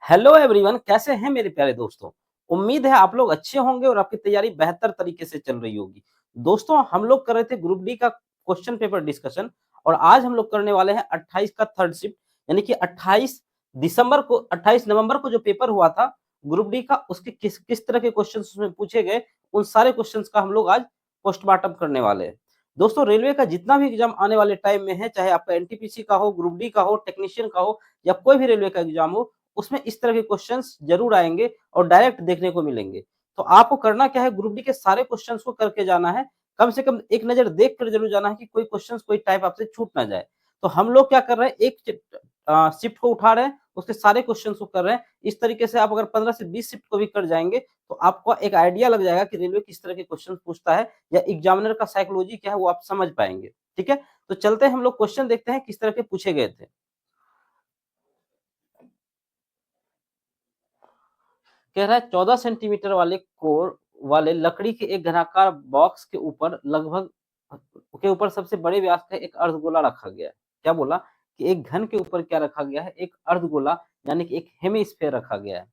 Hello everyone, कैसे हैं मेरे प्यारे दोस्तों। उम्मीद है आप लोग अच्छे होंगे और आपकी तैयारी बेहतर तरीके से चल रही होगी। दोस्तों, हम लोग कर रहे थे ग्रुप डी का क्वेश्चन पेपर डिस्कशन और आज हम लोग करने वाले हैं 28 का थर्ड शिफ्ट, यानी कि 28 नवंबर को जो पेपर हुआ था ग्रुप डी का, उसके किस किस तरह के क्वेश्चन उसमें पूछे गए, उन सारे क्वेश्चन का हम लोग आज पोस्टमार्टम करने वाले हैं। दोस्तों, रेलवे का जितना भी एग्जाम आने वाले टाइम में है, चाहे आपका एनटीपीसी का हो, ग्रुप डी का हो, टेक्नीशियन का हो या कोई भी रेलवे का एग्जाम हो, उसमें इस तरह के क्वेश्चंस जरूर आएंगे और डायरेक्ट देखने को मिलेंगे। तो आपको करना क्या है, ग्रुप डी के सारे क्वेश्चंस को करके जाना है। कम से कम एक नजर देख कर जरूर जाना है कि कोई क्वेश्चंस कोई टाइप आपसे छूट ना जाए। तो हम लोग क्या कर रहे हैं, एक शिफ्ट को उठा रहे हैं, उसके सारे क्वेश्चन को कर रहे हैं। इस तरीके से आप अगर 15 से 20 शिफ्ट को भी कर जाएंगे तो आपको एक आइडिया लग जाएगा कि रेलवे किस तरह के क्वेश्चन पूछता है या एग्जामिनर का साइकोलॉजी क्या है, वो आप समझ पाएंगे। ठीक है, तो चलते हैं हम लोग क्वेश्चन देखते हैं किस तरह के पूछे गए थे। कह रहा है 14 सेंटीमीटर वाले कोर वाले लकड़ी के एक घनाकार बॉक्स के ऊपर लगभग के ऊपर सबसे बड़े व्यास का एक अर्धगोला रखा गया है। क्या बोला कि एक घन के ऊपर क्या रखा गया है, एक अर्धगोला यानी कि एक हेमिस्फेयर रखा गया है।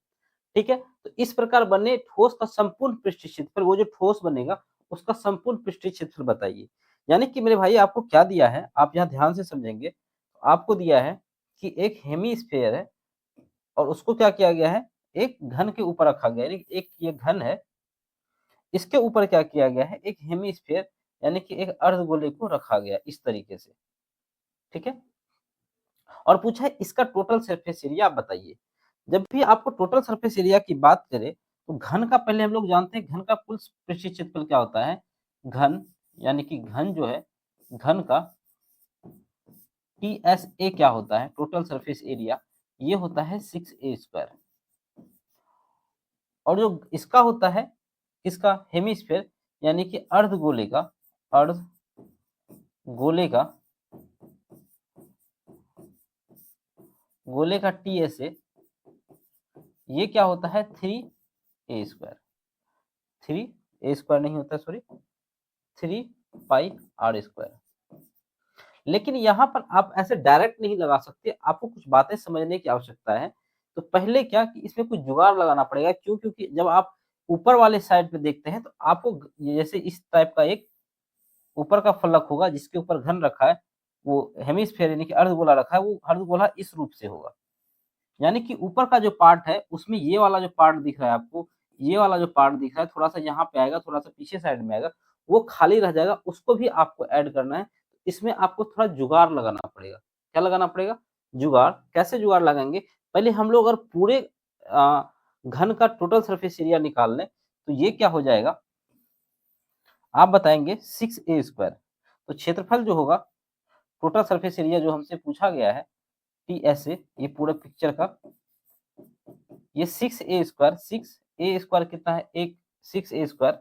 ठीक है, तो इस प्रकार बने ठोस का संपूर्ण पृष्ठीय क्षेत्रफल, वो जो ठोस बनेगा उसका संपूर्ण पृष्ठीय क्षेत्रफल बताइए। यानी कि मेरे भाई आपको क्या दिया है, आप यहाँ ध्यान से समझेंगे। आपको दिया है कि एक हेमिस्फेयर है और उसको क्या किया गया है, एक घन के ऊपर रखा गया है। एक ये घन है, इसके ऊपर क्या किया गया है, एक हेमिस्फेयर यानी कि एक अर्धगोले को रखा गया इस तरीके से। ठीक है, और पूछा है इसका टोटल सरफेस एरिया आप बताइए। जब भी आपको टोटल सरफेस एरिया की बात करें तो घन का पहले हम लोग जानते हैं, घन का कुल पृष्ठीय क्षेत्रफल क्या होता है। घन यानी कि घन जो है, घन का टीएसए क्या होता है, टोटल सरफेस एरिया, ये होता है 6a²। और जो इसका होता है, इसका हेमिस्फेयर यानी कि अर्धगोले का टीएसए, ये क्या होता है 3a²। 3a² नहीं होता, सॉरी, 3πr²। लेकिन यहाँ पर आप ऐसे डायरेक्ट नहीं लगा सकते, आपको कुछ बातें समझने की आवश्यकता है। तो पहले क्या कि इसमें कुछ जुगाड़ लगाना पड़ेगा। क्यों? क्योंकि जब आप ऊपर वाले साइड पे देखते हैं तो आपको जैसे इस टाइप का एक ऊपर का फलक होगा जिसके ऊपर घन रखा है, वो हेमिस्फेयर यानी कि अर्धगोला रखा है, वो अर्धगोला इस रूप से होगा। यानी कि ऊपर का जो पार्ट है उसमें ये वाला जो पार्ट दिख रहा है आपको, ये वाला जो पार्ट दिख रहा है थोड़ा सा यहाँ पे आएगा, थोड़ा सा पीछे साइड में आएगा, वो खाली रह जाएगा, उसको भी आपको ऐड करना है। इसमें आपको थोड़ा जुगाड़ लगाना पड़ेगा। क्या लगाना पड़ेगा? जुगाड़। कैसे जुगाड़ लगाएंगे? पहले हम लोग अगर पूरे आ, घन का टोटल सरफेस एरिया निकाल लें तो ये क्या हो जाएगा, आप बताएंगे 6a²। तो क्षेत्रफल जो होगा, टोटल सरफेस एरिया जो हमसे पूछा गया है टीएसए, ये पूरे पिक्चर का, ये 6a²। 6a² कितना है, एक 6a²।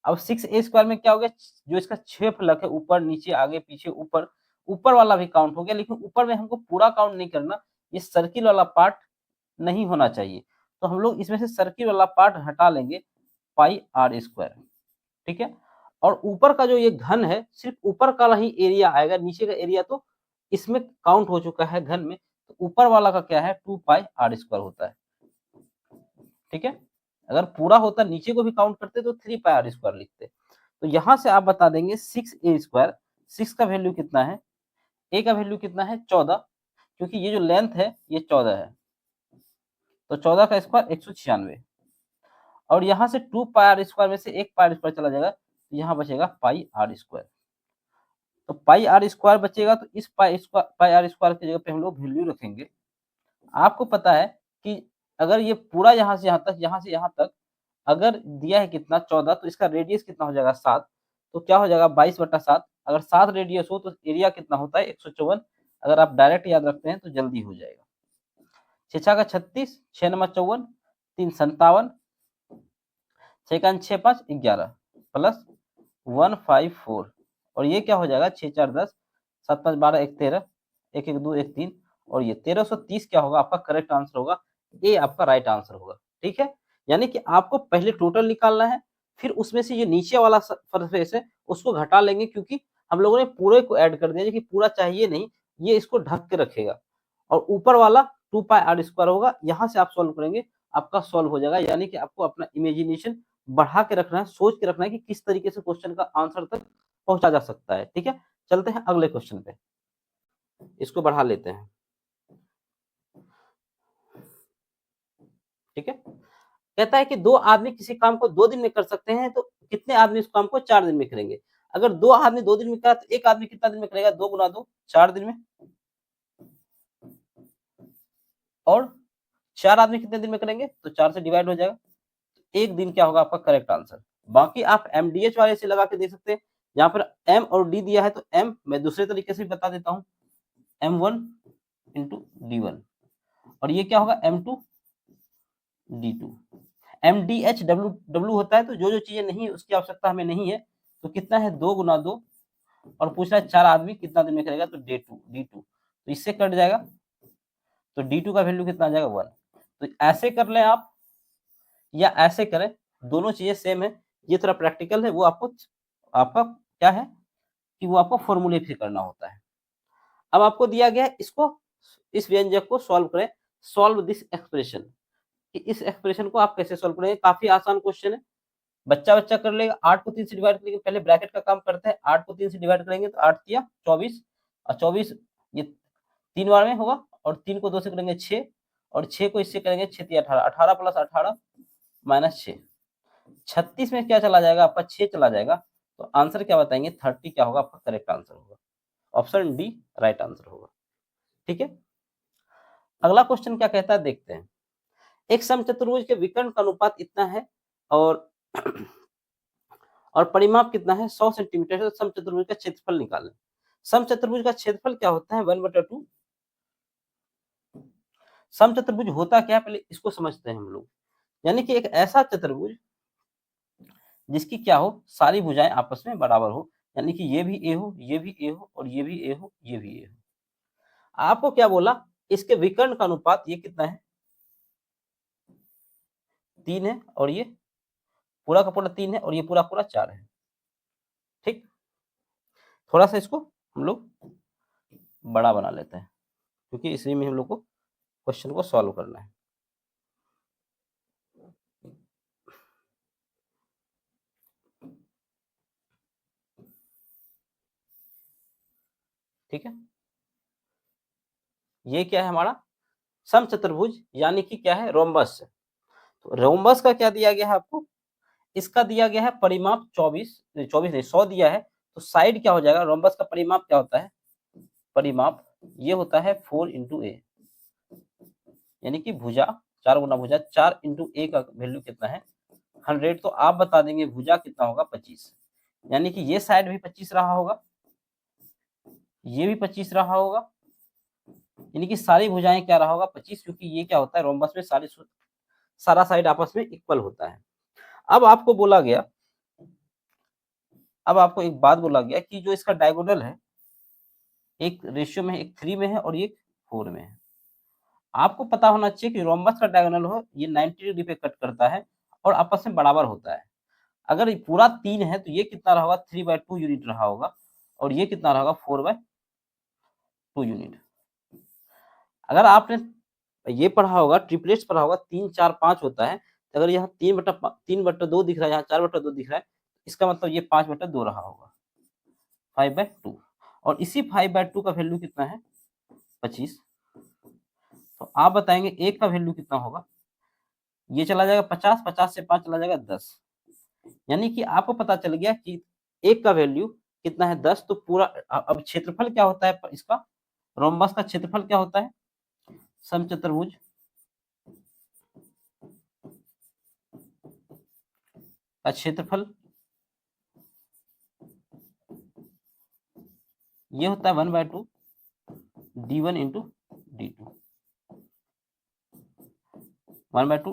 अब 6a² में क्या हो गया, जो इसका 6 फलक है, ऊपर नीचे आगे पीछे ऊपर, ऊपर वाला भी काउंट हो गया, लेकिन ऊपर में हमको पूरा काउंट नहीं करना, ये सर्किल वाला पार्ट नहीं होना चाहिए। तो हम लोग इसमें से सर्किल वाला पार्ट हटा लेंगे, πr²। ठीक है, और ऊपर का जो ये घन है सिर्फ ऊपर का ही एरिया आएगा, नीचे का एरिया तो इसमें काउंट हो चुका है घन में। तो ऊपर वाला का क्या है, 2πr² होता है। ठीक है, अगर पूरा होता नीचे को भी काउंट करते तो 3πr² लिखते। तो यहां से आप बता देंगे 6a²। 6 का वैल्यू कितना है, ए का वैल्यू कितना है 14, क्योंकि ये जो लेंथ है ये 14 है, तो 14 का स्क्वायर 196। और यहाँ से 2πr² में से एक πr² चला जाएगा, तो यहाँ बचेगा πr²। तो πr² बचेगा, तो इस πr² की जगह पे हम लोग वैल्यू रखेंगे। आपको पता है कि अगर ये पूरा यहाँ से यहाँ तक, यहाँ से यहाँ तक अगर दिया है कितना 14, तो इसका रेडियस कितना हो जाएगा 7। तो क्या हो जाएगा 22/7। अगर 7 रेडियस हो तो एरिया कितना होता है 154। अगर आप डायरेक्ट याद रखते हैं तो जल्दी हो जाएगा। 6 का 36, 6 नंबर 54, 3 57, 6 का 6 5 11 प्लस 154। और ये क्या हो जाएगा 6 4 10, 7 5 12, 1 13, 1 1 2 1 3, और ये 1330 क्या होगा आपका करेक्ट आंसर होगा, ए आपका राइट आंसर होगा। ठीक है, यानी कि आपको पहले टोटल निकालना है, फिर उसमें से ये नीचे वाला सरफेस है उसको घटा लेंगे, क्योंकि हम लोगों ने पूरे को ऐड कर दिया, कि पूरा चाहिए नहीं, ये इसको ढक के रखेगा। और ऊपर वाला 2πr² होगा। यहाँ से आप सॉल्व करेंगे, आपका सॉल्व हो जाएगा। यानी कि आपको अपना इमेजिनेशन बढ़ा के रखना है, सोच के रखना है कि किस तरीके से क्वेश्चन का आंसर तक पहुंचा जा सकता है। ठीक है, चलते हैं अगले क्वेश्चन पे, इसको बढ़ा लेते हैं। ठीक है, कहता है कि 2 आदमी किसी काम को 2 दिन में कर सकते हैं, तो कितने आदमी इस काम को 4 दिन में करेंगे? अगर 2 आदमी 2 दिन में करा तो 1 आदमी कितना दिन में करेगा? 2 गुना 2 4 दिन में। और 4 आदमी कितने दिन में करेंगे? तो 4 से डिवाइड हो जाएगा। 1 दिन क्या होगा आपका करेक्ट आंसर। बाकी आप MDH वाले से लगा के देख सकते हैं। यहाँ पर M और D दिया है तो M मैं दूसरे तरीके से बता देता हूँ, M1 इंटू D1, और ये क्या होगा M2 D2। MDH W होता है, तो जो जो चीजें नहीं उसकी आवश्यकता हमें नहीं है। तो कितना है? 2 गुना 2, और पूछ रहा है 4 आदमी कितना दिन में करेगा, तो D2 तो इससे कट जाएगा, तो D2 का वैल्यू कितना आ जाएगा? 1। तो ऐसे कर लें आप या ऐसे करें, दोनों चीजें सेम है। ये थोड़ा प्रैक्टिकल है, वो आपको आपका क्या है कि वो आपको फॉर्मूले फिर करना होता है। अब आपको दिया गया है, इसको इस व्यंजक को सॉल्व करें। सॉल्व दिस एक्सप्रेशन, कि इस एक्सप्रेशन को आप कैसे सॉल्व करेंगे। काफी आसान क्वेश्चन है, बच्चा कर लेगा। 8 को 3 से डिवाइड करेंगे, पहले ब्रैकेट का काम करते हैं। 8 को 3 से डिवाइड करेंगे तो 8 तिया 24, और 24 ये 3 बार में होगा, और 3 को 2 से करेंगे 6, और 6 को इससे करेंगे 6 तिया 18, 18 प्लस 18 माइनस 6, 36 में क्या चला जाएगा आपका? 6 चला जाएगा। तो आंसर क्या बताएंगे? 30 क्या होगा आपका करेक्ट आंसर होगा। ऑप्शन डी राइट आंसर होगा। ठीक है, अगला क्वेश्चन क्या कहता है देखते हैं। एक समचतुर्भुज के विकर्ण का अनुपात इतना है, और परिमाप कितना है? 100 सेंटीमीटर है। तो समचतुर्भुज का क्षेत्रफल निकालें। समचतुर्भुज का क्षेत्रफल क्या होता है? 1/2। समचतुर्भुज होता क्या है, पहले इसको समझते हैं हम लोग। यानी कि एक ऐसा चतुर्भुज जिसकी क्या हो, सारी भुजाएं आपस में बराबर हो। यानी कि ये भी ए हो, ये भी ए हो, और ये भी ए हो, ये भी ए हो। आपको क्या बोला? इसके विकर्ण का अनुपात ये कितना है? 3 है, और ये पूरा का पूरा 3 है, और ये पूरा पूरा 4 है। ठीक, थोड़ा सा इसको हम लोग बड़ा बना लेते हैं, क्योंकि इसी में हम लोग को क्वेश्चन को सॉल्व करना है। ठीक है, ये क्या है हमारा? समचतुर्भुज, यानी कि क्या है? रोम्बस। तो रोम्बस का क्या दिया गया है आपको? इसका दिया गया है परिमाप 24 नहीं 100 दिया है। तो साइड क्या हो जाएगा? रोम्बस का परिमाप क्या होता है? परिमाप ये होता है 4 इंटू ए, यानी कि भुजा 4 गुना भुजा 4 इंटू ए का वैल्यू कितना है? 100। तो आप बता देंगे भुजा कितना होगा? 25। यानी कि ये साइड भी 25 रहा होगा, ये भी 25 रहा होगा, यानी कि सारी भुजाएं क्या रहा होगा? 25, क्योंकि ये क्या होता है? रोम्बस में सारा साइड आपस में इक्वल होता है। अब आपको बोला गया, अब आपको एक बात बोला गया कि जो इसका डायगोनल है, एक रेशियो में है, एक 3 में है और एक 4 में है। आपको पता होना चाहिए कि रोम्बस का डायगोनल हो ये 90 डिग्री पे कट करता है और आपस में बराबर होता है। अगर ये पूरा 3 है तो ये कितना रहा होगा? 3/2 यूनिट रहा होगा, और ये कितना रहा होगा? 4/2 यूनिट। अगर आपने ये पढ़ा होगा, ट्रिपलेट्स पढ़ा होगा, 3 4 5 होता है। तो अगर यहाँ 3/2 दिख रहा है, यहाँ 4/2 दिख रहा है, इसका मतलब ये 5/2 रहा होगा, 5/2। और इसी 5/2 का वैल्यू कितना है? 25। तो आप बताएंगे एक का वैल्यू कितना होगा? ये चला जाएगा 50, 50 से 5 चला जाएगा 10। यानी कि आपको पता चल गया कि एक का वैल्यू कितना है? 10। तो पूरा अब क्षेत्रफल क्या होता है इसका? रोम्बस का क्षेत्रफल क्या होता है? समचतुर्भुज का क्षेत्रफल ये होता है 1/2 d1 इंटू d2। 1/2,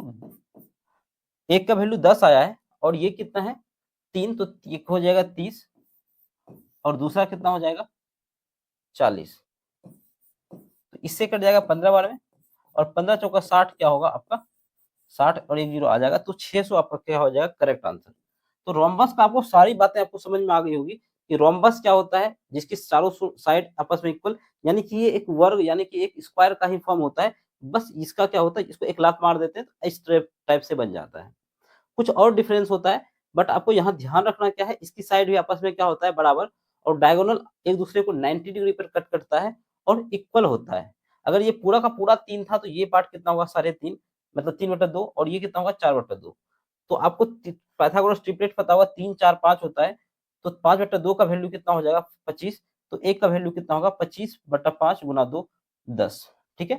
एक का वैल्यू 10 आया है, और ये कितना है? 3, तो एक हो जाएगा 30, और दूसरा कितना हो जाएगा? 40। तो इससे कट जाएगा 15 बार में, और 15 चौका 60 क्या होगा आपका? 60, और एक जीरो आ जाएगा, तो 600 आपका क्या हो जाएगा? Correct answer. तो रोम्बस का आपको सारी बातें आपको समझ में आ गई होगी कि रोम्बस क्या होता है, जिसकी चारों साइड आपस में इक्वल, यानी कि ये एक वर्ग यानी कि एक स्क्वायर का ही फॉर्म होता है। बस इसका क्या होता है, इसको एक लात मार देते हैं तो इस टाइप से बन जाता है। कुछ और डिफरेंस होता है, बट आपको यहाँ ध्यान रखना क्या है, इसकी साइड भी आपस में क्या होता है, बराबर, और डायगोनल एक दूसरे को 90 डिग्री पर कट करता है और इक्वल होता है। अगर ये पूरा का पूरा 3 था तो ये पार्ट कितना होगा, 3.5, मतलब 3/2, और ये कितना होगा, 4/2। तो आपको पाइथागोरस ट्रिपलेट पता होगा, 3 4 5 होता है, तो 5/2 का वैल्यू कितना हो जाएगा, 25। तो एक का वैल्यू कितना होगा, 25/5 गुना 2, 10। ठीक है,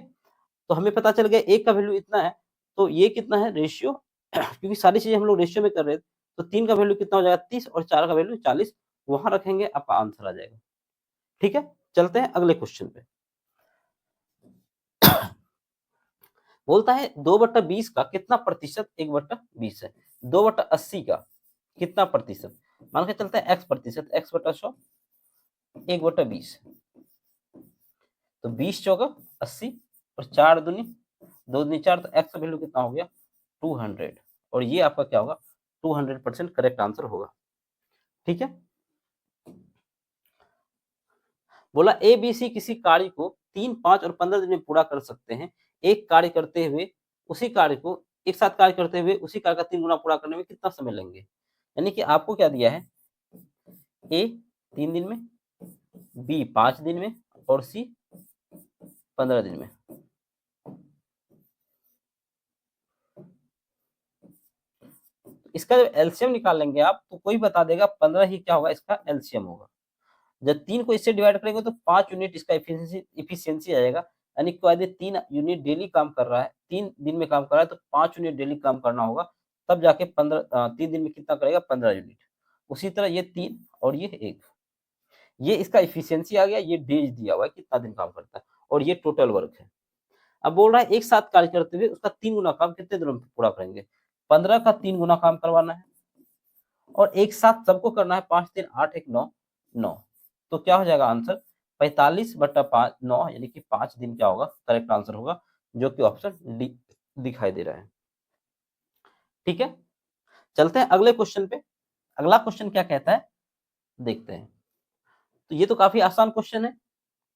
तो हमें पता चल गया एक का वैल्यू इतना है, तो ये कितना है रेशियो क्योंकि सारी चीजें हम लोग रेशियो में कर रहे थे, तो 3 का वैल्यू कितना हो जाएगा, 30, और 4 का वैल्यू 40, वहां रखेंगे आपका आंसर आ जाएगा। ठीक है, चलते हैं अगले क्वेश्चन पे। बोलता है 2/20 का कितना प्रतिशत 1/20 है, 2/80 का कितना प्रतिशत, मान के चलते हैं x प्रतिशत, x/100 1/20, तो 20 चौका 80, और 4 दूनी 2 दूनी 4, तो x का वैल्यू कितना हो गया, 200, और ये आपका क्या होगा, 200% करेक्ट आंसर होगा। ठीक है, बोला ए बी सी किसी कार्य को 3, 5 और 15 दिन में पूरा कर सकते हैं। एक कार्य करते हुए उसी कार्य को एक साथ कार्य करते हुए उसी कार्य का 3 गुना पूरा करने में कितना समय लेंगे। यानी कि आपको क्या दिया है, ए 3 दिन में, बी 5 दिन में, और सी 15 दिन में। इसका जब एलसीएम निकाल लेंगे आप, तो कोई बता देगा 15 ही क्या होगा, इसका एलसीएम होगा। जब 3 को इससे डिवाइड करेंगे तो 5 यूनिट इसका इफिशियंसी आएगा। यानी कि यदि 3 यूनिट डेली काम कर रहा है, 3 दिन में काम कर रहा है, तो 5 यूनिट डेली काम करना होगा, तब जाके 3 दिन में कितना करेगा, 15 यूनिट। उसी तरह ये 3 और ये 1, ये इसका इफिशियंसी आ गया, ये डेज दिया हुआ है कितना दिन काम करता है, और ये टोटल वर्क है। अब बोल रहा है एक साथ कार्य करते हुए उसका 3 गुना काम कितने दिनों में पूरा करेंगे, 15 का 3 गुना काम करवाना है, और एक साथ सबको करना है, 5 3 8 1 9 9, तो क्या हो जाएगा आंसर, 45/5 9, यानी कि 5 दिन क्या होगा, करेक्ट आंसर होगा, जो कि ऑप्शन डी दिखाई दे रहा है। ठीक है, चलते हैं अगले क्वेश्चन पे। अगला क्वेश्चन क्या कहता है, देखते हैं। तो ये तो काफी आसान क्वेश्चन है,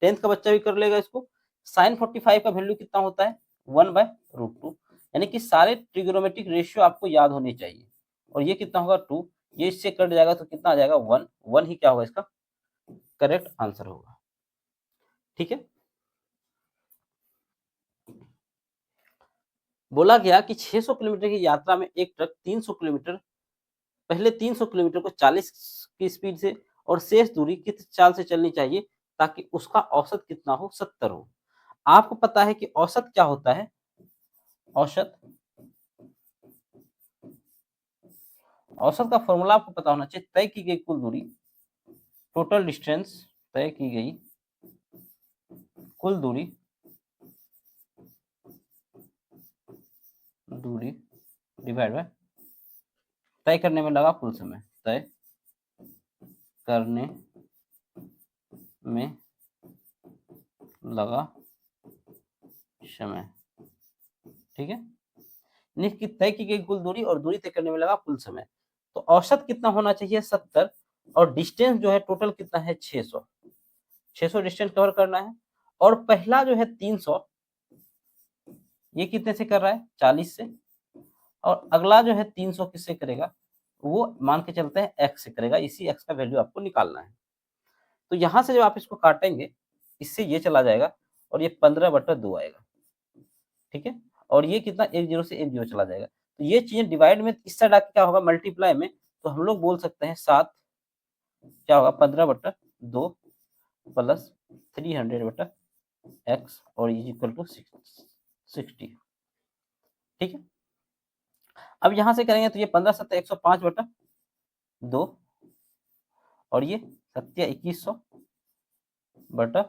10th का बच्चा भी कर लेगा इसको। sin 45 का वैल्यू कितना होता है, 1/√2, यानी कि सारे ट्रिग्नोमेट्रिक रेशियो आपको याद होने चाहिए, और ये कितना होगा 2, ये इससे कट जाएगा तो कितना आ जाएगा 1, 1 ही क्या होगा इसका करेक्ट आंसर होगा। ठीक है, बोला गया कि 600 किलोमीटर की यात्रा में एक ट्रक 300 किलोमीटर, पहले 300 किलोमीटर को 40 की स्पीड से और शेष दूरी किस चाल से चलनी चाहिए ताकि उसका औसत कितना हो, 70 हो। आपको पता है कि औसत क्या होता है, औसत औसत का फॉर्मूला आपको पता होना चाहिए, तय की गई कुल दूरी, टोटल डिस्टेंस, तय की गई कुल दूरी डिवाइड बाय तय करने में लगा कुल समय, तय करने में लगा समय। ठीक है, निश्चित तय की गई कुल दूरी और दूरी तय करने में लगा कुल समय। तो औसत कितना होना चाहिए, 70, और डिस्टेंस जो है टोटल कितना है, 600 डिस्टेंस कवर करना है। और पहला जो है 300, ये कितने से कर रहा है, 40 से, और अगला जो है 300 किससे करेगा, वो मान के चलते हैं x से करेगा, इसी x का वैल्यू आपको निकालना है। तो यहां से जब आप इसको काटेंगे, इससे ये चला जाएगा, और ये 15/2 आएगा। ठीक है, और ये कितना, 10 से 10 चला जाएगा। तो ये चीजें डिवाइड में इस साइड आके क्या होगा, मल्टीप्लाई में, तो हम लोग बोल सकते हैं 7 क्या होगा, 15/2 प्लस 300/x, और इज इक्वल टू 60। ठीक है, अब यहां से करेंगे तो ये 15 7 105/2, और ये 7 2100 बटा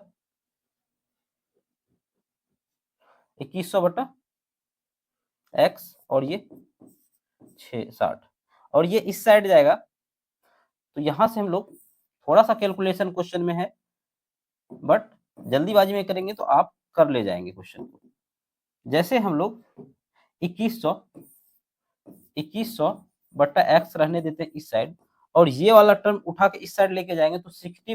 2100 x, और ये 60, और ये इस साइड जाएगा। तो यहां से हम लोग थोड़ा सा कैलकुलेशन क्वेश्चन में है, बट जल्दीबाजी में करेंगे तो आप कर ले जाएंगे क्वेश्चन को। जैसे हम लोग 2100 बट्टा x रहने देते हैं इस साइड, और ये वाला टर्म उठा के इस साइड लेके जाएंगे तो 60 -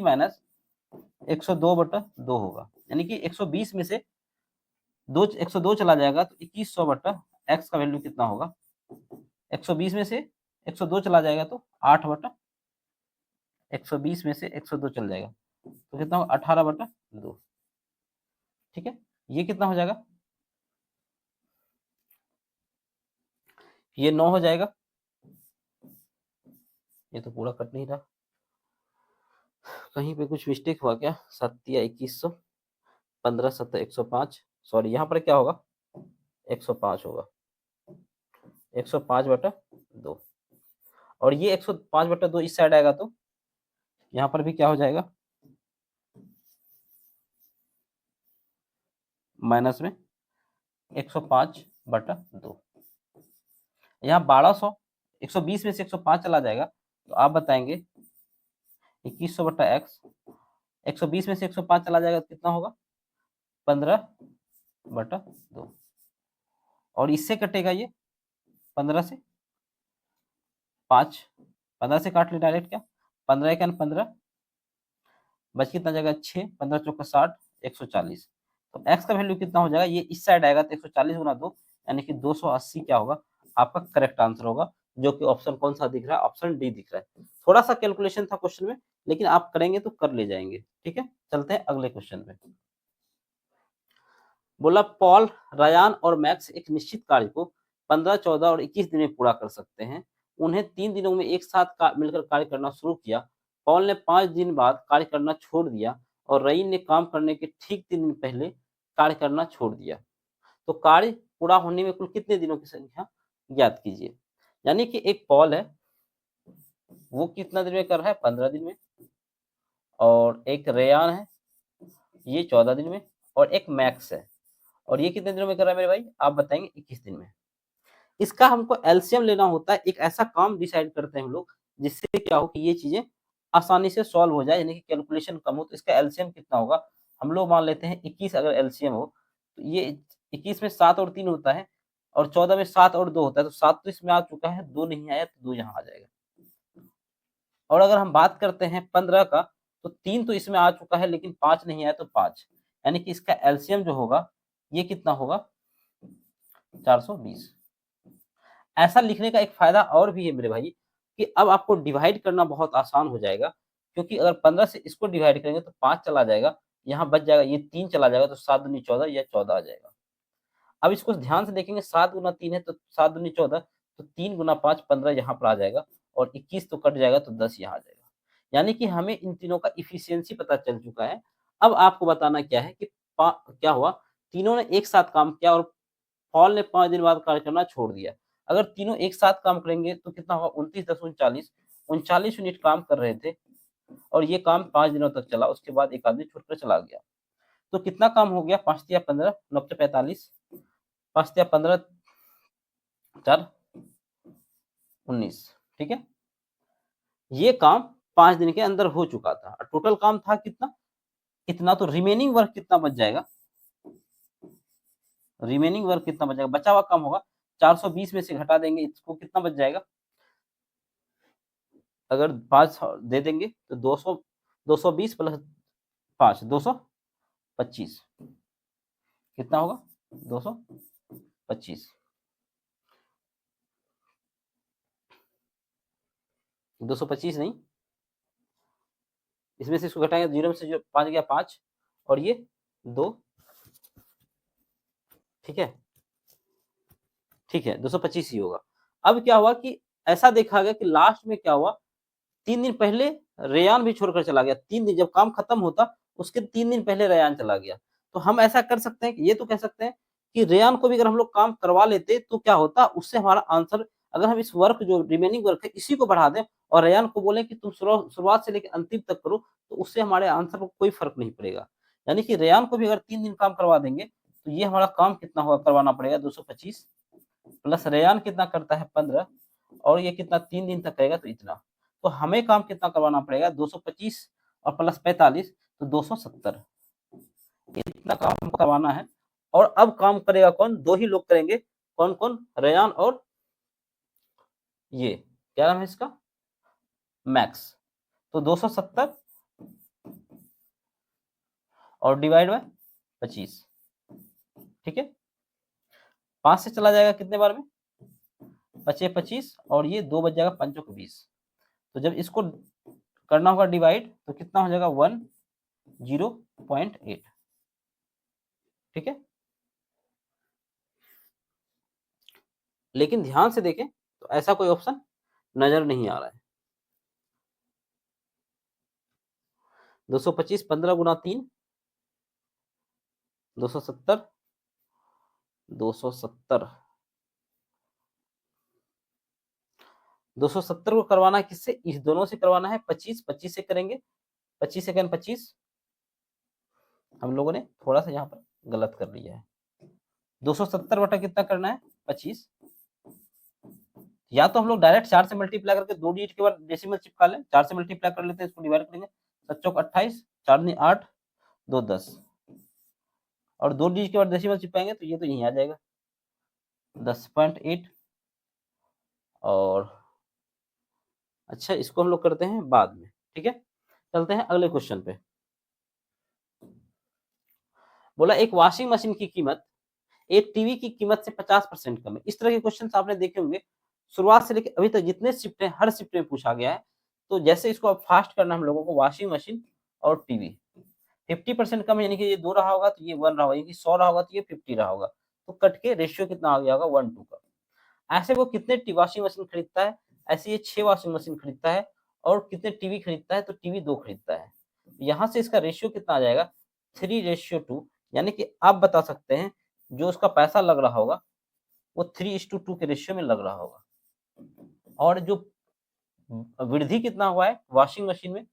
102/2 होगा, यानी कि 120 में से 102 चला जाएगा तो 2100 बटा एक्स का वैल्यू कितना होगा, 120 में से 102 चला जाएगा तो 8 बटा 120 में से 102 चल जाएगा तो कितना होगा 18 बटा 2। ठीक है, ये कितना हो जाएगा, ये 9 हो जाएगा, ये तो पूरा कट नहीं रहा, कहीं पे कुछ मिस्टेक हुआ क्या, 7 या 2100, 15 7 105, सॉरी यहाँ पर क्या होगा 105 होगा, 105 बटा 2, और ये 105 बटा 2 इस साइड आएगा तो यहाँ पर भी क्या हो जाएगा, माइनस में 105 बटा 2, यहाँ 1200, 120 में से 105 चला जाएगा तो आप बताएंगे 2100 बटा एक्स, 120 में से 105 चला जाएगा तो कितना होगा 15 बटा 2, और इससे कटेगा ये 15 से 5, 15 से काट ले डायरेक्ट, क्या 15 एक 15, बच कितना जाएगा 6, 15 चौका 60, 140, तो एक्स का वैल्यू कितना हो जाएगा, ये इस साइड आएगा तो 140 गुना 2 यानी कि 280 क्या होगा आपका करेक्ट आंसर होगा, जो कि ऑप्शन कौन सा दिख रहा है, ऑप्शन डी दिख रहा है। थोड़ा सा कैलकुलेशन था क्वेश्चन में, लेकिन आप करेंगे तो कर ले जाएंगे। ठीक है, चलते हैं अगले क्वेश्चन पे। बोला पॉल, रायान और मैक्स एक निश्चित कार्य को 15, 14 और 21 दिन में पूरा कर सकते हैं। उन्हें 3 दिनों में एक साथ मिलकर कार्य करना शुरू किया। पॉल ने 5 दिन बाद कार्य करना छोड़ दिया और रईन ने काम करने के ठीक 3 दिन पहले कार्य करना छोड़ दिया। तो कार्य पूरा होने में कुल कितने दिनों की संख्या ज्ञात कीजिए। यानी कि एक पॉल है, वो कितना दिन में कर रहा है 15 दिन में, और एक रेयान है ये 14 दिन में, और एक मैक्स है और ये कितने दिनों में कर रहा है मेरे भाई, आप बताएंगे 21 दिन में। इसका हमको एलसीएम लेना होता है, एक ऐसा काम डिसाइड करते हैं हम लोग जिससे क्या हो कि ये चीजें आसानी से सॉल्व हो जाए, यानी कि कैलकुलेशन कम हो। तो इसका एलसीएम कितना होगा, हम लोग मान लेते हैं 21 अगर एलसीएम हो तो ये 21 में 7 और 3 होता है, और 14 में 7 और 2 होता है, तो 7 तो इसमें आ चुका है, 2 नहीं आया तो 2 यहाँ आ जाएगा। और अगर हम बात करते हैं 15 का, तो 3 तो इसमें आ चुका है लेकिन 5 नहीं आया तो 5, यानी कि इसका एलसीएम जो होगा ये कितना होगा 420। ऐसा लिखने का एक फायदा और भी है मेरे भाई कि अब आपको डिवाइड करना बहुत आसान हो जाएगा, क्योंकि अगर 15 से इसको डिवाइड करेंगे तो 5 चला जाएगा, यहाँ बच जाएगा ये 3 चला जाएगा, तो 7 दूनी 14 या 14 आ जाएगा। अब इसको ध्यान से देखेंगे, 7 गुना 3 है तो 7 दूनी 14, तो 3 गुना 5 15 यहाँ पर आ जाएगा, और 21 तो कट जाएगा तो 10 यहाँ आ जाएगा। यानी कि हमें इन तीनों का इफिशियंसी पता चल चुका है। अब आपको बताना क्या है कि क्या हुआ, तीनों ने एक साथ काम किया और पॉल ने 5 दिन बाद कार्य करना छोड़ दिया। अगर तीनों एक साथ काम करेंगे तो कितना होगा 29 10 39, 39 यूनिट काम कर रहे थे और ये काम 5 दिनों तक चला, उसके बाद एक आदमी छूटकर चला गया। तो कितना काम हो गया, 5 या 15 9 45, 5 या 15 4 19। ठीक है, ये काम 5 दिन के अंदर हो चुका था। टोटल काम था कितना, इतना, तो रिमेनिंग वर्क कितना बच जाएगा, रिमेनिंग वर्क कितना बच जाएगा, बचा हुआ काम होगा 420 में से घटा देंगे इसको, कितना बच जाएगा, अगर 5 दे देंगे तो 200, 220 प्लस 5 225, कितना होगा 225, 225 नहीं, इसमें से इसको घटाएंगे, 0 में से जो 5 गया 5 और ये 2, ठीक है, ठीक है 225 ही होगा। अब क्या हुआ कि ऐसा देखा गया कि लास्ट में क्या हुआ, 3 दिन पहले रेयान भी छोड़कर चला गया, 3 दिन जब काम खत्म होता उसके 3 दिन पहले रेयान चला गया। तो हम ऐसा कर सकते हैं कि ये तो कह सकते हैं कि रेयान को भी अगर हम लोग काम करवा लेते तो क्या होता, उससे हमारा आंसर, अगर हम इस वर्क जो रिमेनिंग वर्क है इसी को बढ़ा दें और रेयान को बोले कि तुम शुरुआत से लेकर अंतिम तक करो, तो उससे हमारे आंसर को कोई फर्क नहीं पड़ेगा। यानी कि रेयान को भी अगर 3 दिन काम करवा देंगे तो ये हमारा काम कितना होगा, करवाना पड़ेगा 225, प्लस रेयान कितना करता है 15, और ये कितना 3 दिन तक करेगा तो इतना। तो हमें काम कितना करवाना पड़ेगा 225 और प्लस 45 तो 270, इतना काम हमको करवाना है। और अब काम करेगा कौन, 2 ही लोग करेंगे, कौन कौन, रेयान और ये क्या नाम है इसका, मैक्स। तो 270 और डिवाइड बाय 25, ठीक है, 5 से चला जाएगा कितने बार में, 5 25 और ये 2 बच जाएगा, 5 को 20। तो जब इसको करना होगा डिवाइड तो कितना हो जाएगा 108। ठीक है, लेकिन ध्यान से देखें तो ऐसा कोई ऑप्शन नजर नहीं आ रहा है। 225 15 गुना 3 270 270 270 को करवाना है किससे, इस दोनों से करवाना है, 25 25 से करेंगे, 25 सेकंड 25, हम लोगों ने थोड़ा सा यहाँ पर गलत कर लिया है। 270 बटा कितना करना है 25, या तो हम लोग डायरेक्ट 4 से मल्टीप्लाई करके 2 डिजिट के बाद डेसिमल चिपका लें, 4 से मल्टीप्लाई कर लेते हैं, इसको डिवाइड करेंगे, 7 चौक 28, 4 दूनी 8, 2 10, और 2 डिजिट के बाद डेसिमल चिपकाएंगे तो ये तो यहीं आ जाएगा 10.8। और अच्छा, इसको हम लोग करते हैं बाद में। ठीक है, चलते हैं अगले क्वेश्चन पे। बोला एक वॉशिंग मशीन की कीमत एक टीवी की कीमत से 50% कम है। इस तरह के क्वेश्चन आपने देखे होंगे, शुरुआत से लेकर अभी तक जितने शिफ्ट हैं हर शिफ्ट में पूछा गया है। तो जैसे इसको अब फास्ट करना हम लोगों को, वॉशिंग मशीन और टीवी 50% कम, यानी कि ये 2 रहा होगा तो ये 1 रहा होगा, यानी 100 रहा होगा तो ये 50 रहा होगा, तो कट के रेशियो कितना आ गया होगा 1:2 का। ऐसे वो कितने वॉशिंग मशीन खरीदता है, ऐसे ये 6 वॉशिंग मशीन खरीदता है, और कितने टीवी खरीदता है, तो टीवी 2 खरीदता है। यहाँ से इसका रेशियो कितना आ जाएगा 3:2, यानी कि आप बता सकते हैं जो उसका पैसा लग रहा होगा वो 3:2 के रेशियो में लग रहा होगा। और जो वृद्धि कितना हुआ है वॉशिंग मशीन में,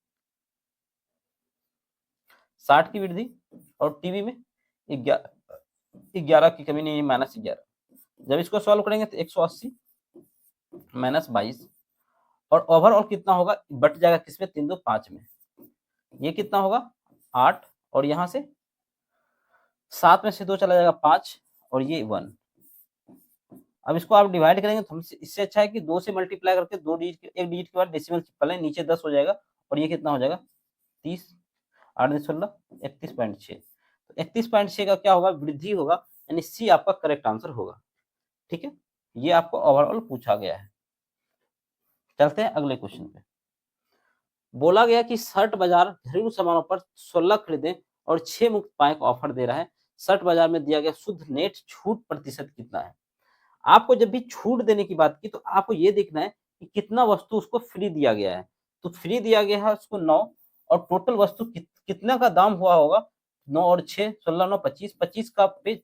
60 की वृद्धि, और टीवी में 11 की कमी नहीं, -11। जब इसको सॉल्व करेंगे तो 180 -22, और ओवरऑल कितना होगा, बट जाएगा किसमें 3 2 5 में, ये कितना होगा 8, और यहाँ से 7 में से 2 चला जाएगा 5, और ये 1। अब इसको आप डिवाइड करेंगे तो हमसे इससे अच्छा है कि 2 से मल्टीप्लाई करके 2 डिजिट, 1 डिजिट के बाद डेसिमल चिपका लें, नीचे 10 हो जाएगा, और ये कितना हो जाएगा 30, 8 16 31.6। तो 31.6 का क्या होगा, वृद्धि होगा, यानी सी आपका करेक्ट आंसर होगा। ठीक है, ये आपको ओवरऑल पूछा गया है। चलते हैं अगले क्वेश्चन पे। बोला गया कि शर्ट बाजार घरेलू सामानों पर 16 खरीदें और 6 मुफ्त पाएं का ऑफर दे रहा है। शर्ट बाजार में दिया गया शुद्ध नेट छूट प्रतिशत कितना है। आपको जब भी छूट देने की बात की तो आपको ये देखना है कि कितना वस्तु उसको फ्री दिया गया है। तो फ्री दिया गया है उसको 9, और टोटल वस्तु कितना का दाम हुआ होगा, 9 और 6 16 9 25, 25 का पे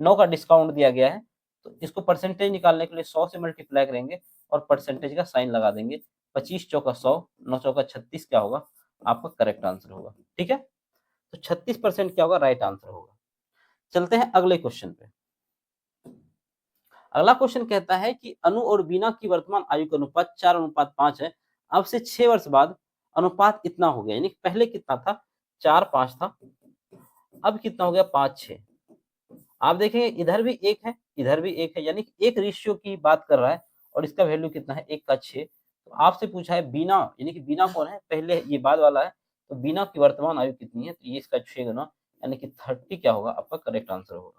9 का डिस्काउंट दिया गया है। तो इसको परसेंटेज निकालने के लिए 100 से मल्टीप्लाई करेंगे और परसेंटेज का साइन लगा देंगे, 25 चौका 100, 9 चौका 36 क्या होगा आपका करेक्ट आंसर होगा। ठीक है, तो 36% क्या होगा राइट आंसर होगा। चलते हैं अगले क्वेश्चन पे। अगला क्वेश्चन कहता है कि अनु और बीना की वर्तमान आयु का अनुपात 4:5 है। अब से 6 वर्ष बाद अनुपात इतना हो गया, यानी पहले कितना था 4:5 था, अब कितना हो गया 5:6। आप देखेंगे इधर भी 1 है, इधर भी 1 है, यानी कि एक रेशियो की बात कर रहा है, और इसका वैल्यू कितना है 1 का 6। तो आपसे पूछा है बीना, यानी कि बीना कौन है, पहले ये बाद वाला है, तो बीना की वर्तमान आयु कितनी है, तो ये इसका 6 गुना, यानी कि 30 क्या होगा आपका करेक्ट आंसर होगा।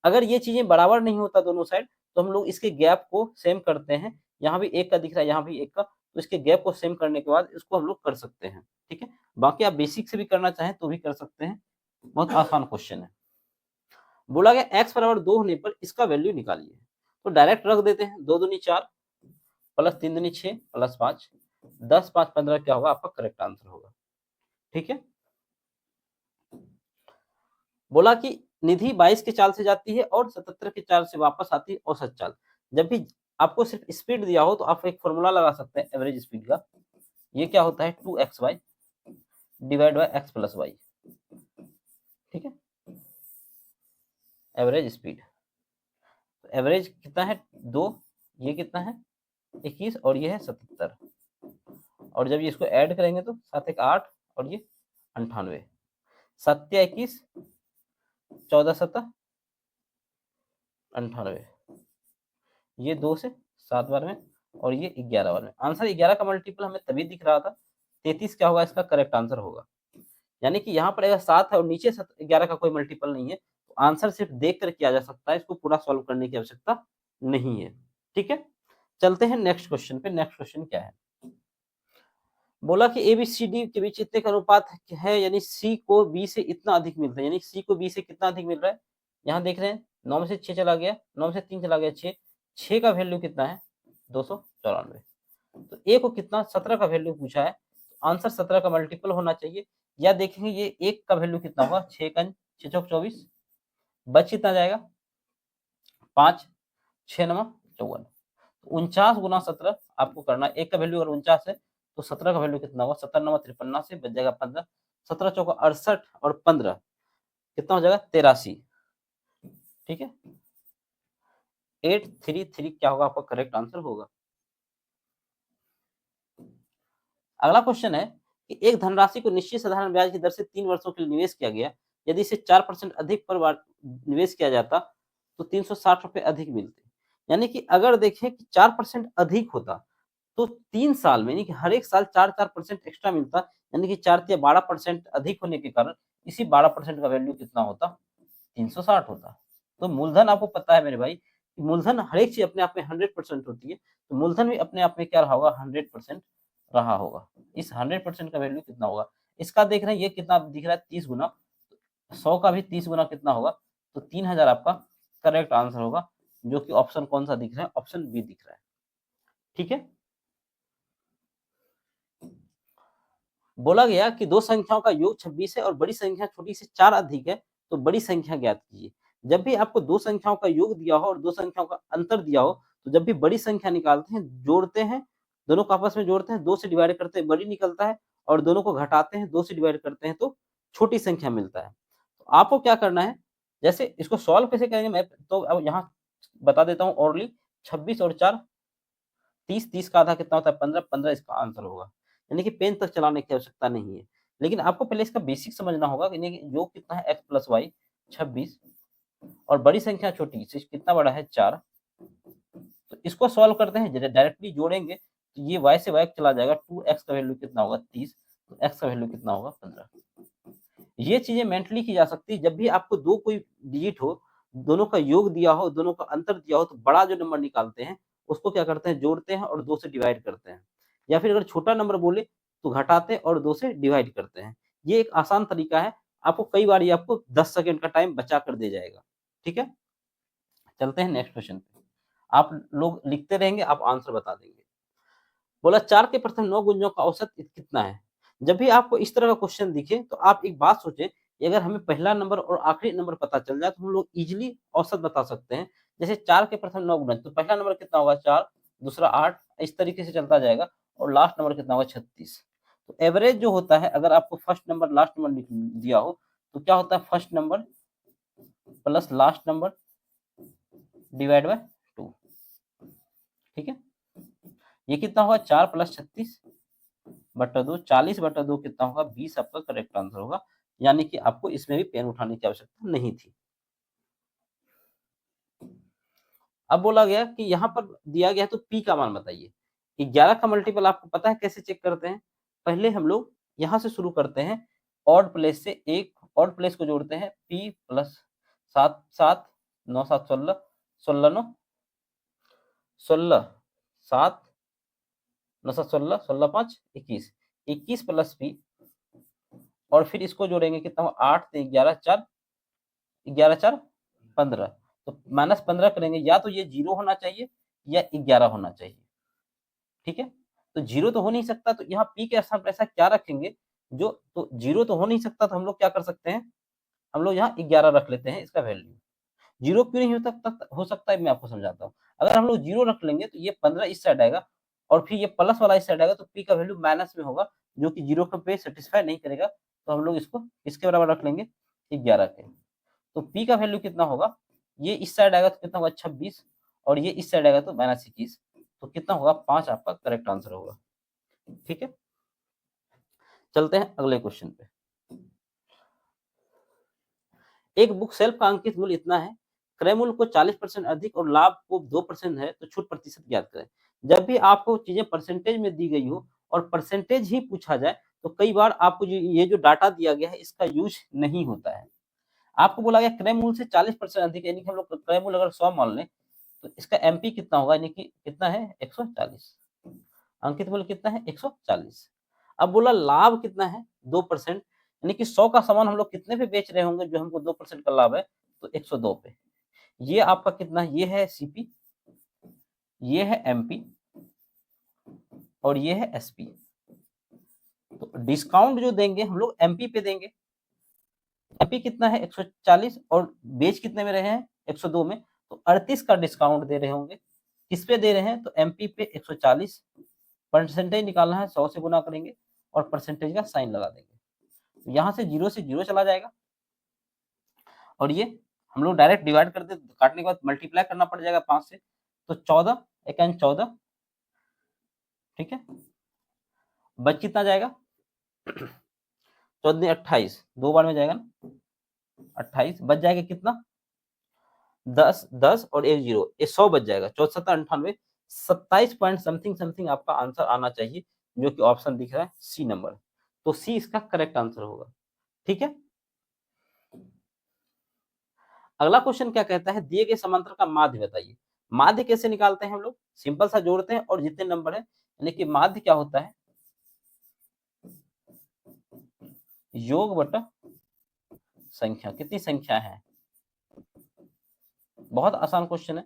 अगर ये चीजें बराबर नहीं होता दोनों साइड, तो हम लोग इसके गैप को सेम करते हैं, यहाँ भी 1 का दिख रहा है, यहाँ भी 1 का, तो इसके गैप को सेम करने के बाद इसको हम लोग कर सकते हैं। ठीक है, बाकी आप बेसिक से भी करना चाहें तो भी कर सकते हैं, बहुत आसान क्वेश्चन है। बोला गया x बराबर 2 होने पर इसका वैल्यू निकालिए। तो डायरेक्ट रख देते हैं, 2 दूनी 4 प्लस 3 दूनी 6 प्लस 5, 10 5 15 क्या होगा आपका करेक्ट आंसर होगा। ठीक है, बोला कि निधि 22 के चाल से जाती है और 77 के चाल से वापस आती है औसत चाल। जब भी आपको सिर्फ स्पीड दिया हो तो आप एक फॉर्मूला लगा सकते हैं एवरेज स्पीड का। ये क्या होता है 2xy divide by x plus Y. ठीक है, एवरेज स्पीड, तो एवरेज कितना है 2, ये कितना है 21, और ये है 77, और जब ये इसको ऐड करेंगे तो 7 1 8, और ये 98, 7 21 14 7 98, ये 2 से 7 बार में, और ये 11 बार में। आंसर 11 का मल्टीपल हमें तभी दिख रहा था, 33 क्या होगा इसका करेक्ट आंसर होगा। यानी कि यहाँ पर अगर 7 है और नीचे 11 का कोई मल्टीपल नहीं है, तो आंसर सिर्फ देख कर किया जा सकता है, इसको पूरा सॉल्व करने की आवश्यकता नहीं है। ठीक है, चलते हैं नेक्स्ट क्वेश्चन पे। नेक्स्ट क्वेश्चन क्या है, बोला कि ए बी सी डी के बीच इतने का अनुपात है, यानी सी को बी से इतना अधिक मिलता है, यानी सी को बी से कितना अधिक मिल रहा है। यहाँ देख रहे हैं 9 में से 6 चला गया, 9 में से 3 चला गया 6, 6 का वैल्यू कितना है 294। तो ए को कितना 17 का वैल्यू पूछा है, तो आंसर 17 का मल्टीपल होना चाहिए। या देखेंगे ये एक का वैल्यू कितना होगा, 6 का 6 चौक 24, बच कितना जाएगा 5, 6 9 54, 49 गुना 17 आपको करना। एक का वैल्यू अगर 49 है तो 17 का वैल्यू कितना होगा, 17 9 53 से बच जाएगा 15, 17 चौका 68 और 15 कितना हो जाएगा 83। ठीक है, 833 क्या होगा आपका करेक्ट आंसर होगा। अगला क्वेश्चन है कि एक धनराशि को निश्चित साधारण ब्याज की दर से 3 वर्षों के लिए निवेश किया गया, यदि इसे 4% अधिक पर बार निवेश किया जाता तो 360 रुपए अधिक मिलते। यानी कि अगर देखें कि 4% अधिक होता तो 3 साल में, यानी कि हर एक साल 4% एक्स्ट्रा मिलता, यानी कि 4 या 12% अधिक होने के कारण इसी 12% का वैल्यू कितना होता 360 होता। तो मूलधन आपको पता है मेरे भाई, मूलधन हर एक चीज अपने आप में 100% होती है, तो मूलधन भी अपने आप में क्या रहा होगा 100% रहा होगा। इस 100% का वैल्यू कितना होगा, इसका देख रहे हैं ये कितना दिख रहा है 30 गुना, 100 का भी 30 गुना कितना होगा, तो 3000 आपका करेक्ट आंसर होगा, जो कि ऑप्शन कौन सा दिख रहा है, ऑप्शन बी दिख रहा है। ठीक है, बोला गया कि दो संख्याओं का योग 26 है और बड़ी संख्या छोटी से 4 अधिक है, तो बड़ी संख्या ज्ञात कीजिए। जब भी आपको दो संख्याओं का योग दिया हो और दो संख्याओं का अंतर दिया हो, तो जब भी बड़ी संख्या निकालते हैं, जोड़ते हैं, दोनों को आपस में जोड़ते हैं, 2 से डिवाइड करते हैं बड़ी निकलता है, और दोनों को घटाते हैं 2 से डिवाइड करते हैं तो छोटी संख्या मिलता है। तो आपको क्या करना है, जैसे इसको सॉल्व कैसे करेंगे मैं तो अब यहाँ बता देता हूँ ओरली। 26 और 4 30, 30 का आधा कितना होता है 15, 15 इसका आंसर होगा। यानी कि पेन तक चलाने की आवश्यकता नहीं है, लेकिन आपको पहले इसका बेसिक समझना होगा कि योग कितना है x प्लस वाई 26, और बड़ी संख्या छोटी से कितना बड़ा है 4। तो इसको सॉल्व करते हैं, डायरेक्टली जोड़ेंगे तो ये y से y चला जाएगा, 2x का वैल्यू कितना होगा 30, तो x का वैल्यू कितना होगा 15। ये चीजें मेंटली की जा सकती है। जब भी आपको दो कोई डिजिट हो, दोनों का योग दिया हो, दोनों का अंतर दिया हो, तो बड़ा जो नंबर निकालते हैं उसको क्या करते हैं जोड़ते हैं और 2 से डिवाइड करते हैं, या फिर अगर छोटा नंबर बोले तो घटाते हैं और 2 से डिवाइड करते हैं। ये एक आसान तरीका है, आपको कई बार ये आपको 10 सेकंड का टाइम बचा कर दे जाएगा। ठीक है, चलते हैं नेक्स्ट क्वेश्चन पे। आप लोग लिखते रहेंगे, आप आंसर बता देंगे। बोला 4 के प्रथम 9 गुंजों का औसत कितना है। जब भी आपको इस तरह का क्वेश्चन दिखे तो आप एक बात सोचें कि अगर हमें पहला नंबर और आखिरी नंबर पता चल जाए तो हम लोग इजीली औसत बता सकते हैं। जैसे 4 के प्रथम 9 गुणन, तो पहला नंबर कितना होगा 4, दूसरा 8, इस तरीके से चलता जाएगा, और लास्ट नंबर कितना होगा 36। तो एवरेज जो होता है, अगर आपको फर्स्ट नंबर लास्ट नंबर दिया हो तो क्या होता है, first number plus last number divide by 2। ठीक है, ये कितना होगा 4 प्लस 36 बटा 2, 40 बटा 2 कितना होगा 20 आपका करेक्ट आंसर होगा। यानी कि आपको इसमें भी पेन उठाने की आवश्यकता नहीं थी। अब बोला गया कि यहाँ पर दिया गया है तो पी का मान बताइए। 11 का मल्टीपल आपको पता है कैसे चेक करते हैं। पहले हम लोग यहाँ से शुरू करते हैं, ऑड प्लेस से, एक ऑड प्लेस को जोड़ते हैं, पी प्लस 7 7 9 7 16 16 9 16 7 9 7 16 16 5 21 21 प्लस पी, और फिर इसको जोड़ेंगे कितना हो 8 से 11 4 11 4 15, तो -15 करेंगे, या तो ये 0 होना चाहिए या 11 होना चाहिए। ठीक है, तो 0 तो हो नहीं सकता, तो यहाँ p के स्थान पर ऐसा क्या रखेंगे जो, तो 0 तो हो नहीं सकता, तो हम लोग क्या कर सकते हैं, हम लोग यहाँ 11 रख लेते हैं इसका वैल्यू। 0 क्यों नहीं हो सकता है मैं आपको समझाता हूँ। अगर हम लोग 0 रख लेंगे तो ये 15 इस साइड आएगा, और फिर ये प्लस वाला इस साइड आएगा, तो p का वैल्यू माइनस में होगा, जो कि 0 पे सेटिस्फाई नहीं करेगा। तो हम लोग इसको इसके बराबर रख लेंगे 11 के। तो p का वैल्यू कितना होगा, ये इस साइड आएगा तो कितना होगा 26, और ये इस साइड आएगा तो -21, तो कितना होगा 5 आपका करेक्ट आंसर होगा। ठीक है, चलते हैं अगले क्वेश्चन पे। एक बुक सेल्फ का अंकित मूल्य इतना है, क्रय मूल्य को 40% अधिक और लाभ को 2% है, तो छूट प्रतिशत ज्ञात करें। जब भी आपको चीजें परसेंटेज में दी गई हो और परसेंटेज ही पूछा जाए, तो कई बार आपको ये जो डाटा दिया गया है इसका यूज नहीं होता है। आपको बोला गया क्रय मूल्य से 40% अधिक, यानी कि हम लोग क्रय मूल्य अगर 100 मान लें तो इसका एमपी कितना होगा, यानी कि कितना है 140, अंकित मूल्य कितना है 140। अब बोला लाभ कितना है 2%, यानी कि 100 का सामान हम लोग कितने पे बेच रहे होंगे जो हमको 2% का लाभ है, तो 102 पे। ये आपका कितना, ये है सीपी, ये है एमपी और ये है एसपी। तो डिस्काउंट जो देंगे हम लोग एमपी पे देंगे। एमपी कितना है 140 और बेच कितने में रहे हैं 102 में, तो 38 का डिस्काउंट दे रहे होंगे। किस पे दे रहे हैं, तो एमपी पे 140, परसेंटेज निकालना है 100 से गुना करेंगे और परसेंटेज का साइन लगा देंगे। तो यहाँ से 0 से 0 चला जाएगा और ये हम लोग डायरेक्ट डिवाइड कर दे, काटने के बाद मल्टीप्लाई करना पड़ जाएगा 5 से, तो 14 1 14, ठीक है, बच कितना जाएगा 14 28, 2 बार में जाएगा ना 28, बच जाएगा कितना 10 10 और 1 0, ये 100 बच जाएगा, 14 98, 27 पॉइंट समथिंग समथिंग आपका आंसर आना चाहिए, जो कि ऑप्शन दिख रहा है सी नंबर। तो सी इसका करेक्ट आंसर होगा, ठीक है। अगला क्वेश्चन क्या कहता है, दिए गए समांतर का माध्य बताइए। माध्य कैसे निकालते हैं हम लोग, सिंपल सा जोड़ते हैं और जितने नंबर है, यानी कि माध्य क्या होता है, योग बटा संख्या, कितनी संख्या है। बहुत आसान क्वेश्चन है,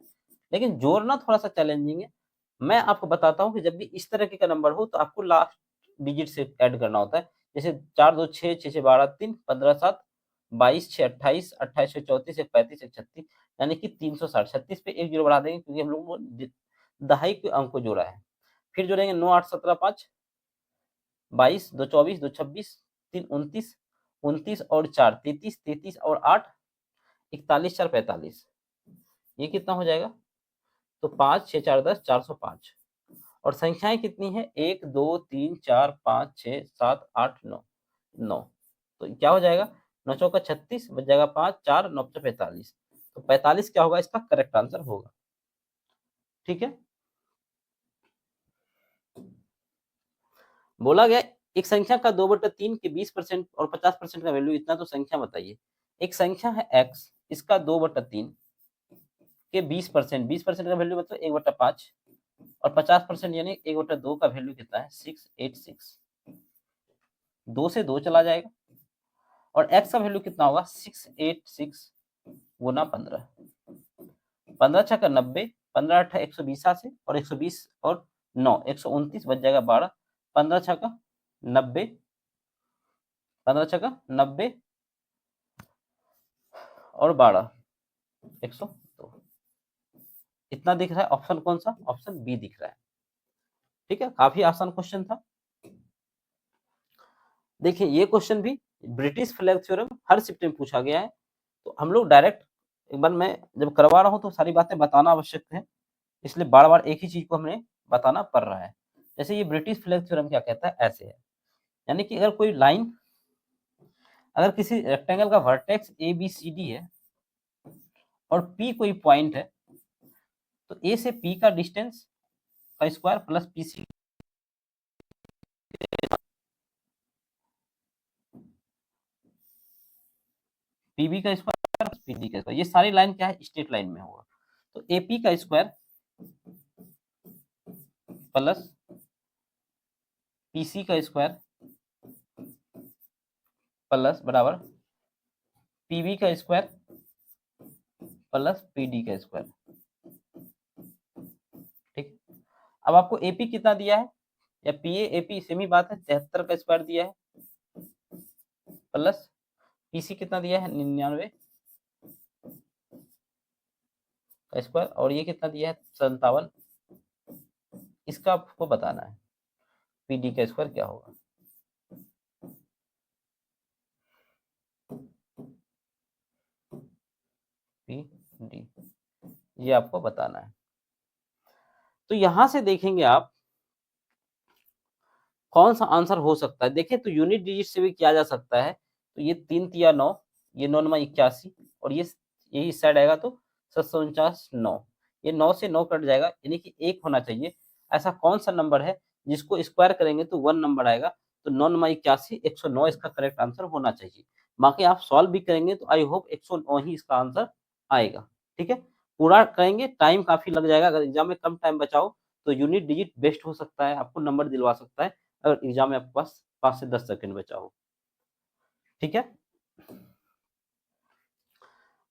लेकिन जोड़ना थोड़ा सा चैलेंजिंग है। मैं आपको बताता हूँ कि जब भी इस तरह के का नंबर हो तो आपको लास्ट डिजिट से ऐड करना होता है। जैसे 4 2 6 6 6 12 3 15 7 22 6 28 28 6 34 1 35 1 36, यानी कि 360। 36 पे 1 जीरो बढ़ा देंगे क्योंकि हम लोग दहाई के अंक को जोड़ा है। फिर जोड़ेंगे 9 8 17 5 22 2 24 2 26 3 29 29 और 4 33 33 और 8 41 4 45, ये कितना हो जाएगा, तो 5 6 4 10 405। और संख्याएं कितनी है 1 2 3 4 5 6 7 8 9 9, तो क्या हो जाएगा 9 चौका 36, बच जाएगा 5 4 9 45, तो 45 क्या होगा इसका करेक्ट आंसर होगा, ठीक है। बोला गया एक संख्या का 2/3 के 20% और 50% का वैल्यू इतना, तो संख्या बताइए। एक संख्या है x, इसका 2/3 के 20%, 20% का वैल्यू मतलब 1/5 और 50% यानी 1/2 का वैल्यू कितना है 686, 2 से 2 चला जाएगा और x का वैल्यू कितना होगा 686 गुना 15, 15 छक्का 90, 15 अट्ठा 120 से और 120 और 9 129, बच जाएगा 12, 15 छक्का 90, 15 छक्का 90 और 12 102, इतना दिख रहा है। ऑप्शन कौन सा, ऑप्शन बी दिख रहा है, ठीक है। काफी आसान क्वेश्चन था। देखिए ये क्वेश्चन भी ब्रिटिश फ्लैग थ्योरम हर शिफ्ट में पूछा गया है, तो हम लोग डायरेक्ट एक बार मैं जब करवा रहा हूँ तो सारी बातें बताना आवश्यक है, इसलिए बार बार एक ही चीज को हमें बताना पड़ रहा है। जैसे ये ब्रिटिश फ्लैग थ्योरम क्या कहता है, ऐसे है, यानी कि अगर कोई लाइन, अगर किसी रेक्टेंगल का vertex A B C D है और पी कोई पॉइंट है, तो ए से पी का डिस्टेंस का square plus P C, PB का स्क्वायर प्लस पीडी का स्क्वायर, ये सारी लाइन क्या है स्ट्रेट लाइन में होगा। तो एपी का स्क्वायर प्लस पीसी का स्क्वायर प्लस बराबर पीबी का स्क्वायर प्लस पीडी का स्क्वायर, ठीक। अब आपको एपी कितना दिया है, या पीए एपी सेम ही बात है, 73 का स्क्वायर दिया है प्लस पीसी कितना दिया है 99 का स्क्वायर और ये कितना दिया है 57, इसका आपको बताना है पीडी का स्क्वायर क्या होगा। पीडी ये आपको बताना है। तो यहां से देखेंगे आप कौन सा आंसर हो सकता है। देखिए तो यूनिट डिजिट से भी किया जा सकता है, तो ये 3 तिया 9, ये 9 9 81 और ये यही साइड आएगा तो 749 9, ये 9 से 9 कट जाएगा, यानी कि 1 होना चाहिए। ऐसा कौन सा नंबर है जिसको स्क्वायर करेंगे तो 1 नंबर आएगा, तो 9 9 81 109 इसका करेक्ट आंसर होना चाहिए। बाकी आप सॉल्व भी करेंगे तो आई होप 109 ही इसका आंसर आएगा। ठीक है, पूरा करेंगे, टाइम काफी लग जाएगा। अगर एग्जाम में कम टाइम बचाओ तो यूनिट डिजिट बेस्ट हो सकता है, आपको नंबर दिलवा सकता है अगर एग्जाम में आपके पास 5 से 10 सेकंड बचा हो। ठीक है,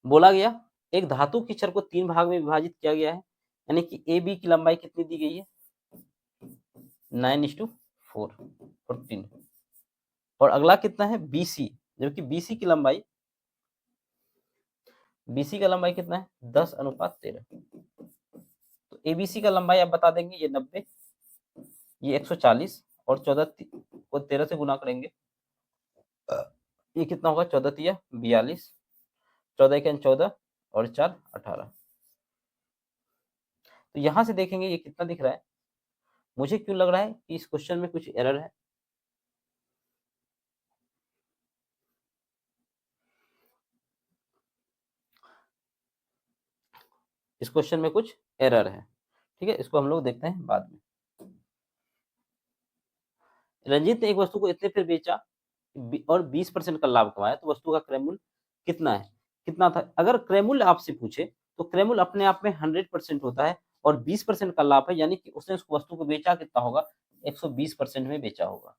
बोला गया एक धातु की छड़ को 3 भाग में विभाजित किया गया है, यानी कि ए बी की लंबाई कितनी दी गई है 9:4 14। और अगला कितना है बी सी, जबकि बी सी का लंबाई कितना है 10:13। तो ए बी सी का लंबाई आप बता देंगे ये 90, ये 140 और 14 को 13 से गुना करेंगे, ये कितना होगा 14 तिया 42, 14 के 14 और 4 18। तो यहां से देखेंगे ये कितना दिख रहा है, मुझे क्यों लग रहा है कि इस क्वेश्चन में कुछ एरर है। इस क्वेश्चन में कुछ एरर है। ठीक है, इसको हम लोग देखते हैं बाद में। रंजीत ने एक वस्तु को इतने पर बेचा और 20% का लाभ कमाया, तो वस्तु का क्रय मूल्य कितना है, कितना था। अगर क्रय मूल्य आपसे पूछे तो क्रय मूल्य अपने आप में 100% होता है और 20% का लाभ है, यानी कि उसने उस वस्तु को बेचा कितना होगा 120% में बेचा होगा।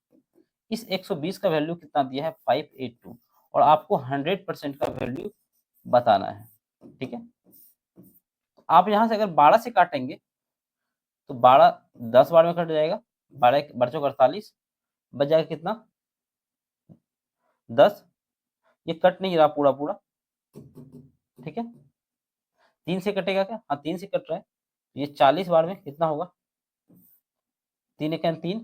इस 120 का वैल्यू कितना दिया है 582 और आपको 100% का वैल्यू बताना है। ठीक है, आप यहां से अगर 12 से काटेंगे तो 12 10 बार में कट जाएगा, 12 बच्चों 48 बच जाएगा कितना 10, ये कट नहीं रहा पूरा पूरा। ठीक है, 3 से कटेगा क्या, हाँ 3 से कट रहा है, ये 40 बार में कितना होगा 3 एक 3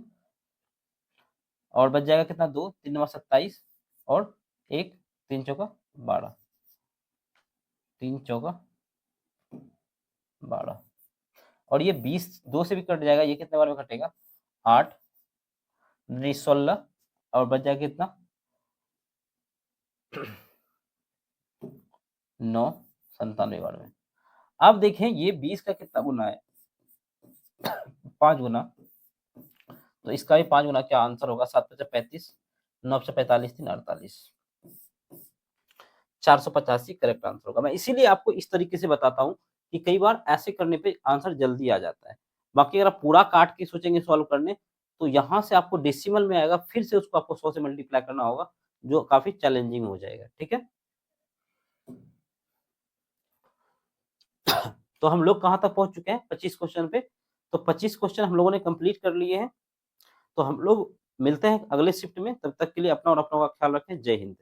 और बच जाएगा कितना 2 3 9 27 और 1 3 चौका 12, 3 चौका 12 और ये 20 2 से भी कट जाएगा, ये कितने बार में कटेगा 8 16 और बच जाएगा कितना 9 97 बार में। अब देखें ये 20 का कितना गुना है 5 गुना, तो इसका भी 5 गुना क्या आंसर होगा 7 5 35 9 45 3 48 485 करेक्ट आंसर होगा। मैं इसीलिए आपको इस तरीके से बताता हूँ कि कई बार ऐसे करने पे आंसर जल्दी आ जाता है। बाकी अगर आप पूरा काट के सोचेंगे सॉल्व करने तो यहाँ से आपको डेसिमल में आएगा, फिर से उसको आपको 100 से मल्टीप्लाई करना होगा, जो काफी चैलेंजिंग हो जाएगा। ठीक है, तो हम लोग कहाँ तक पहुंच चुके हैं 25 क्वेश्चन पे। तो 25 क्वेश्चन हम लोगों ने कंप्लीट कर लिए हैं। तो हम लोग मिलते हैं अगले शिफ्ट में, तब तक के लिए अपना और अपनों का ख्याल रखें। जय हिंद।